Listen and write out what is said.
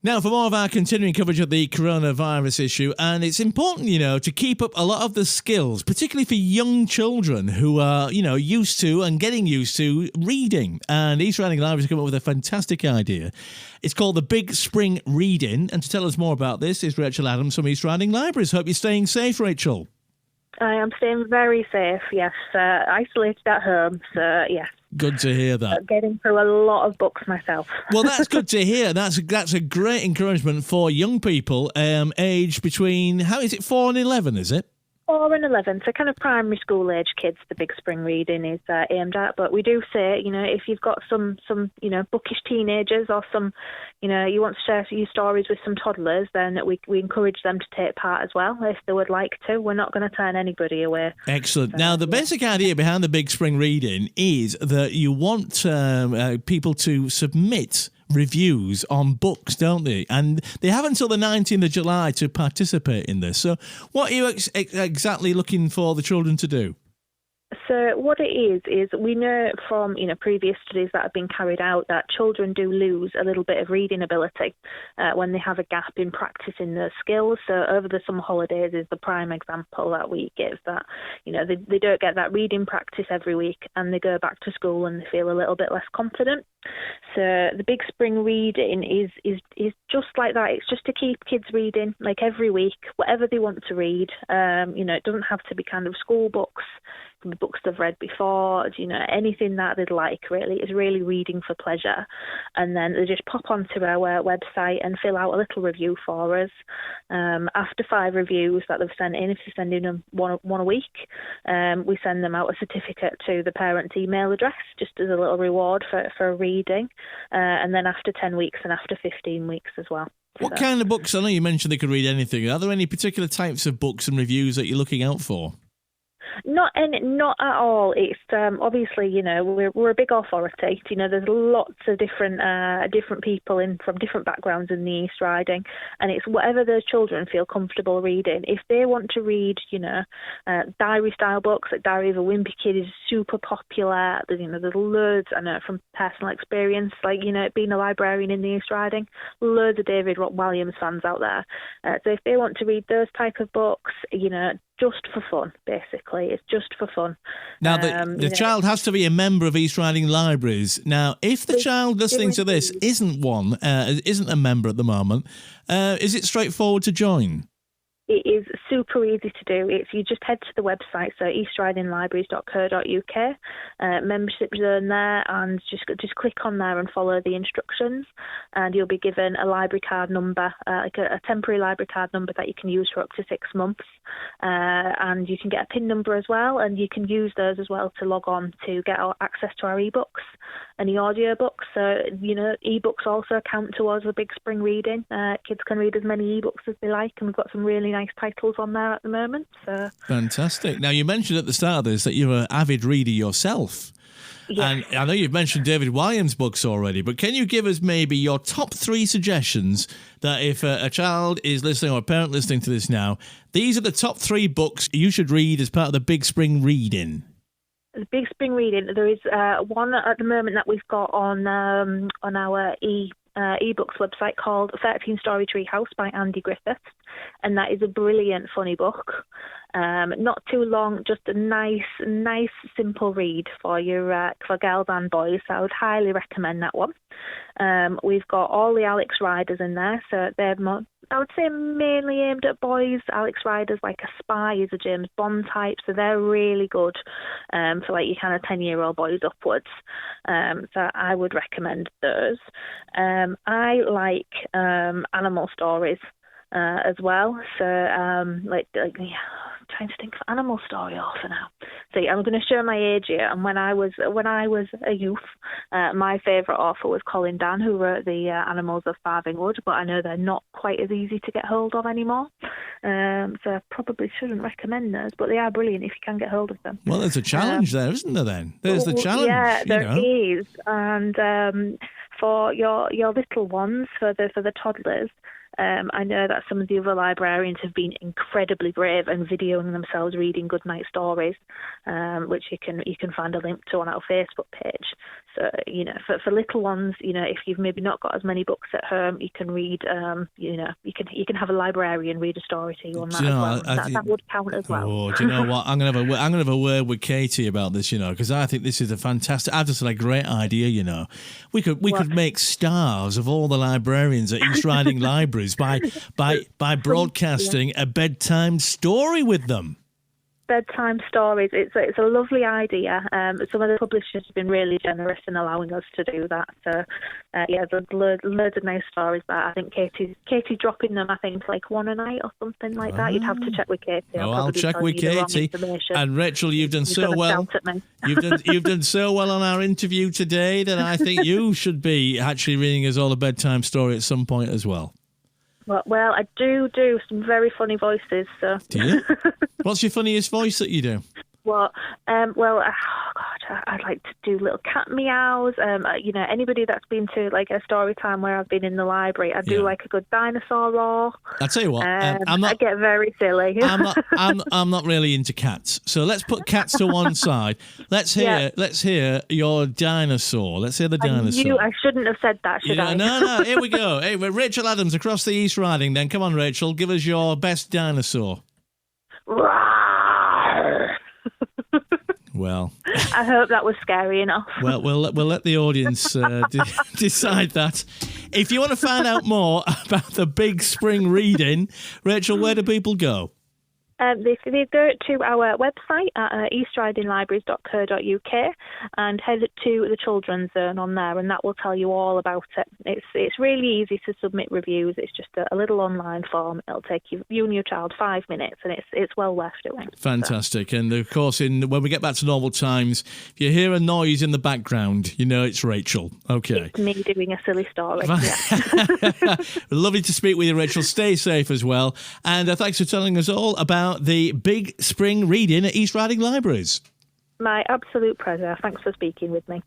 Now, for more of our continuing coverage of the coronavirus issue, and it's important, to keep up a lot of the skills, particularly for young children who are, used to and getting used to reading. And East Riding Library has come up with a fantastic idea. It's called the Big Spring Read-In. And to tell us more about this is Rachel Adams from East Riding Libraries. Hope you're staying safe, Rachel. I am staying very safe, yes. Isolated at home, so yes. Good to hear that. Getting through a lot of books myself. Well, that's good to hear. That's a great encouragement for young people aged between, 4 and 11, is it? 4 and 11, so kind of primary school age kids, the Big Spring Reading is aimed at. But we do say, if you've got some bookish teenagers or some, you want to share your stories with some toddlers, then we encourage them to take part as well if they would like to. We're not going to turn anybody away. Excellent. Now, the basic idea behind the Big Spring Reading is that you want people to submit reviews on books, don't they? And they have until the 19th of July to participate in this. So what are you exactly looking for the children to do? So what it is we know from previous studies that have been carried out that children do lose a little bit of reading ability when they have a gap in practicing their skills. So over the summer holidays is the prime example that we give, that they don't get that reading practice every week, and they go back to school and they feel a little bit less confident. So the Big Spring Reading is just like that. It's just to keep kids reading, like every week, whatever they want to read. It doesn't have to be kind of school books. The books they've read before, anything that they'd like, really. It's really reading for pleasure. And then they just pop onto our website and fill out a little review for us. After 5 reviews that they've sent in, if they're sending them one a week, we send them out a certificate to the parent's email address, just as a little reward for reading. And then after 10 weeks and after 15 weeks as well. What kind of books? I know you mentioned they could read anything. Are there any particular types of books and reviews that you're looking out for? Not at all. It's obviously, we're a big authority. There's lots of different people from different backgrounds in the East Riding, and it's whatever those children feel comfortable reading. If they want to read, diary style books, like Diary of a Wimpy Kid is super popular. There's loads, I know from personal experience, like being a librarian in the East Riding, loads of David Walliams fans out there. So if they want to read those type of books, just for fun, basically. It's just for fun. Now, the child has to be a member of East Riding Libraries. Now, if the child listening to this isn't a member at the moment, is it straightforward to join? It is super easy to do. You just head to the website, so eastridinglibraries.co.uk, membership zone there, and just click on there and follow the instructions, and you'll be given a library card number, like a temporary library card number that you can use for up to 6 months, and you can get a PIN number as well, and you can use those as well to log on to get access to our ebooks and the audio books. So ebooks also count towards the Big Spring Reading. Kids can read as many ebooks as they like, and we've got some really nice titles on there at the moment. So. Fantastic. Now, you mentioned at the start of this that you're an avid reader yourself. Yes. And I know you've mentioned David Walliams' books already, but can you give us maybe your top 3 suggestions that if a child is listening or a parent listening to this now, these are the top 3 books you should read as part of the Big Spring Reading? The Big Spring Reading, there is one at the moment that we've got on our ebooks website called 13 Story Treehouse by Andy Griffiths, and that is a brilliant funny book. Not too long, just a nice simple read for for girls and boys. So I would highly recommend that one. We've got all the Alex Riders in there, so they're more, I would say, mainly aimed at boys. Alex Rider's like a spy, is a James Bond type, so they're really good for like your kind of 10-year-old boys upwards. So I would recommend those. I like animal stories as well. So trying to think of animal story author now. So I'm going to show my age here. And when I was a youth, my favourite author was Colin Dan, who wrote the Animals of Farthing Wood. But I know they're not quite as easy to get hold of anymore. So I probably shouldn't recommend those, but they are brilliant if you can get hold of them. Well, there's a challenge there, isn't there? Then there's the challenge. Yeah, there is. And for your little ones, for the toddlers. I know that some of the other librarians have been incredibly brave and videoing themselves reading goodnight stories, which you can find a link to on our Facebook page. So, for little ones, if you've maybe not got as many books at home, you can read, you can have a librarian read a story to you on that as well. That would count as well. Oh, do you know what? I'm gonna have a word with Katie about this, because I think this is a fantastic. I've just had a great idea. We could make stars of all the librarians at East Riding Libraries by broadcasting a bedtime story with them. Bedtime stories. It's a lovely idea. Some of the publishers have been really generous in allowing us to do that. So, there's loads of nice stories. But I think Katie's dropping them. I think like one a night or something like that. You'd have to check with Katie. I'll check with Katie. And Rachel, you've done so well. You've done so well on our interview today that I think you should be actually reading us all a bedtime story at some point as well. Well, I do some very funny voices. So. Do you? What's your funniest voice that you do? I'd like to do little cat meows. Anybody that's been to like a story time where I've been in the library, I do like a good dinosaur roar. I'll tell you what, I get very silly. I'm not really into cats, so let's put cats to one side. Let's hear your dinosaur. Let's hear the dinosaur. I shouldn't have said that, should I? No. Here we go. Hey, we're Rachel Adams across the East Riding. Then come on, Rachel, give us your best dinosaur. Well, I hope that was scary enough. Well, we'll let the audience decide that. If you want to find out more about the big spring reading, Rachel, where do people go? They go to our website at eastridinglibraries.co.uk and head to the Children's Zone on there, and that will tell you all about it. It's really easy to submit reviews. It's just a little online form. It'll take you and your child 5 minutes, and it's well worth doing. Fantastic. So. And of course, when we get back to normal times, if you hear a noise in the background, it's Rachel. Okay. It's me doing a silly story. Lovely to speak with you, Rachel. Stay safe as well. And thanks for telling us all about the big spring reading at East Riding Libraries. My absolute pleasure. Thanks for speaking with me.